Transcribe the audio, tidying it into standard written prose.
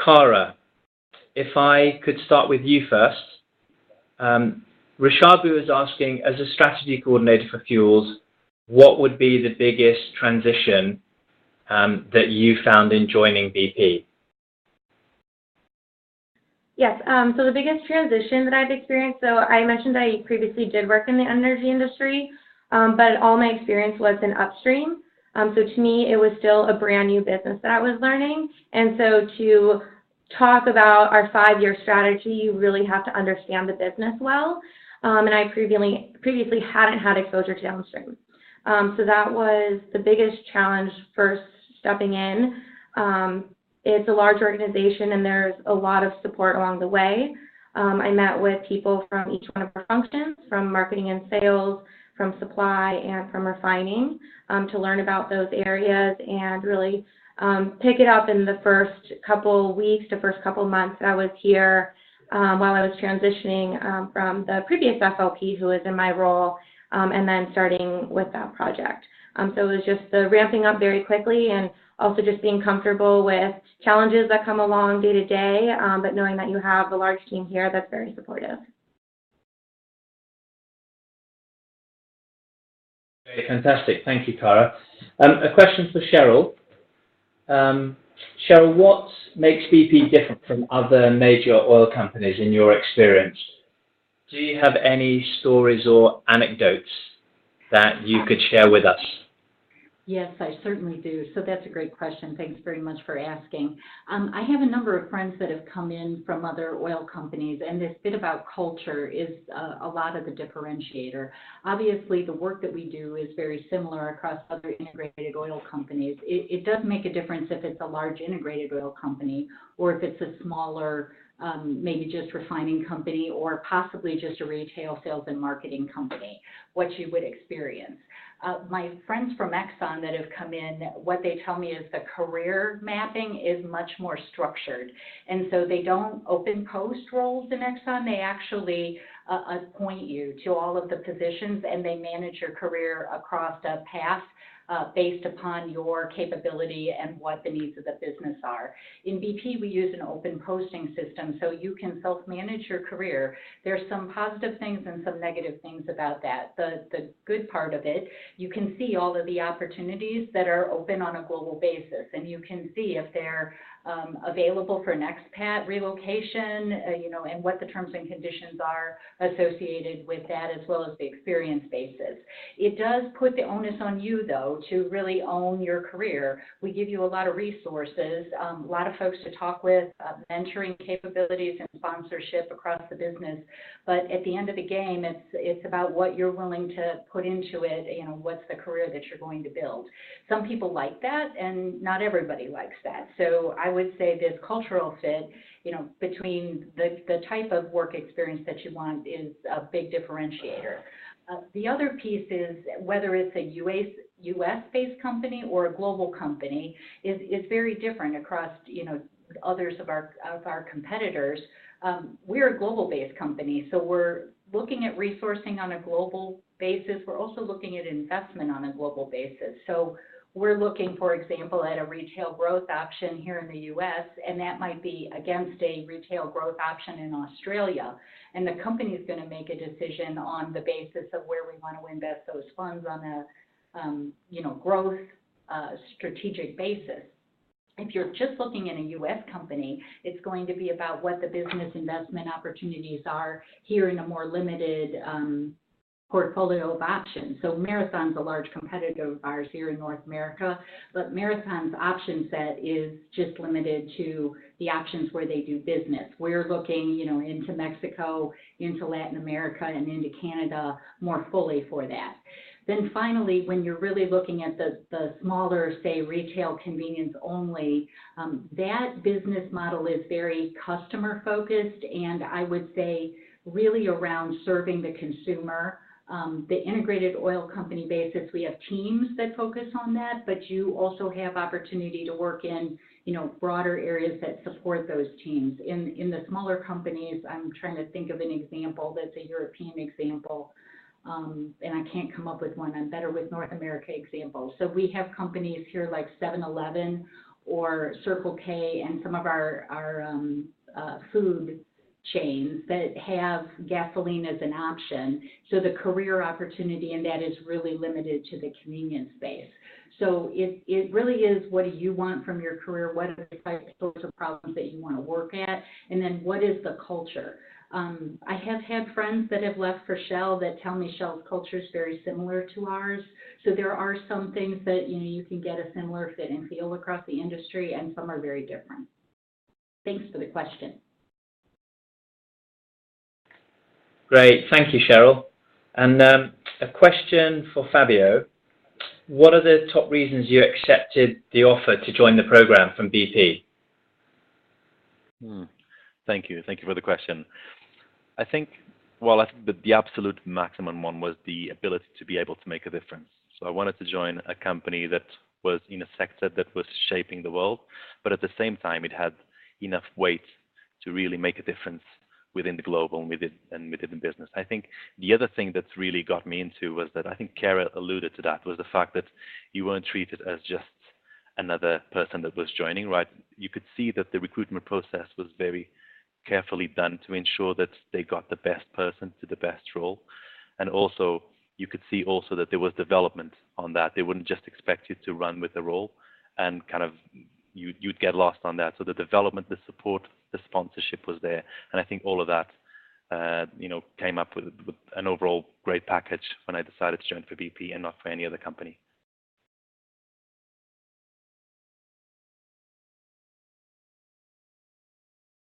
Cara, if I could start with you first. Rishabu is asking, as a strategy coordinator for fuels, what would be the biggest transition that you found in joining BP? Yes, so the biggest transition that I've experienced, so I mentioned I previously did work in the energy industry, but all my experience was in upstream. So to me, it was still a brand new business that I was learning. And so to talk about our 5-year strategy, you really have to understand the business well. And I previously hadn't had exposure to downstream. So that was the biggest challenge first stepping in. It's a large organization and there's a lot of support along the way. I met with people from each one of our functions, from marketing and sales, from supply, and from refining to learn about those areas and really pick it up in the first couple weeks to first couple months that I was here while I was transitioning from the previous FLP who was in my role and then starting with that project. So it was just the ramping up very quickly and also just being comfortable with challenges that come along day to day, but knowing that you have a large team here that's very supportive. Very fantastic. Thank you, Cara. A question for Cheryl. Cheryl, what makes BP different from other major oil companies in your experience? Do you have any stories or anecdotes that you could share with us? Yes, I certainly do. So that's a great question. Thanks very much for asking. I have a number of friends that have come in from other oil companies, and this bit about culture is a lot of the differentiator. Obviously, the work that we do is very similar across other integrated oil companies. It does make a difference if it's a large integrated oil company or if it's a smaller maybe just refining company or possibly just a retail sales and marketing company, what you would experience. My friends from Exxon that have come in, what they tell me is the career mapping is much more structured. And so they don't open post roles in Exxon, they actually appoint you to all of the positions and they manage your career across a path based upon your capability and what the needs of the business are. In BP, we use an open posting system, so you can self-manage your career. There's some positive things and some negative things about that. The good part of it, you can see all of the opportunities that are open on a global basis, and you can see if they're available for an expat relocation, and what the terms and conditions are associated with that, as well as the experience basis. It does put the onus on you, though, to really own your career. We give you a lot of resources, a lot of folks to talk with, mentoring capabilities and sponsorship across the business. But at the end of the game, it's about what you're willing to put into it, what's the career that you're going to build. Some people like that, and not everybody likes that. So I would say this cultural fit, between the type of work experience that you want is a big differentiator. The other piece is whether it's a U.S.-based company or a global company is very different across, others of our competitors. We're a global-based company, so we're looking at resourcing on a global basis. We're also looking at investment on a global basis. So we're looking, for example, at a retail growth option here in the U.S., and that might be against a retail growth option in Australia. And the company is going to make a decision on the basis of where we want to invest those funds on a, growth strategic basis. If you're just looking at a U.S. company, it's going to be about what the business investment opportunities are here in a more limited portfolio of options. So Marathon's a large competitor of ours here in North America, but Marathon's option set is just limited to the options where they do business. We're looking, into Mexico, into Latin America, and into Canada more fully for that. Then finally, when you're really looking at the smaller, say, retail convenience only, that business model is very customer focused, and I would say really around serving the consumer. The integrated oil company basis, we have teams that focus on that, but you also have opportunity to work in, broader areas that support those teams. In the smaller companies, I'm trying to think of an example that's a European example, and I can't come up with one. I'm better with North America examples. So we have companies here like 7-Eleven or Circle K and some of our food chains that have gasoline as an option. So the career opportunity in that is really limited to the convenience space. So it really is, what do you want from your career? What are the types of problems that you want to work at? And then what is the culture? I have had friends that have left for Shell that tell me Shell's culture is very similar to ours. So there are some things that you can get a similar fit and feel across the industry, and some are very different. Thanks for the question. Great, thank you, Cheryl. And a question for Fabio. What are the top reasons you accepted the offer to join the program from BP? Thank you for the question. I think that the absolute maximum one was the ability to be able to make a difference. So I wanted to join a company that was in a sector that was shaping the world, but at the same time it had enough weight to really make a difference within the global and within the business. I think the other thing that's really got me into was that, I think Kara alluded to that, was the fact that you weren't treated as just another person that was joining, right? You could see that the recruitment process was very carefully done to ensure that they got the best person to the best role. And also, you could see also that there was development on that. They wouldn't just expect you to run with the role and kind of you'd get lost on that. So the development, the support, the sponsorship was there. And I think all of that, came up with an overall great package when I decided to join for BP and not for any other company.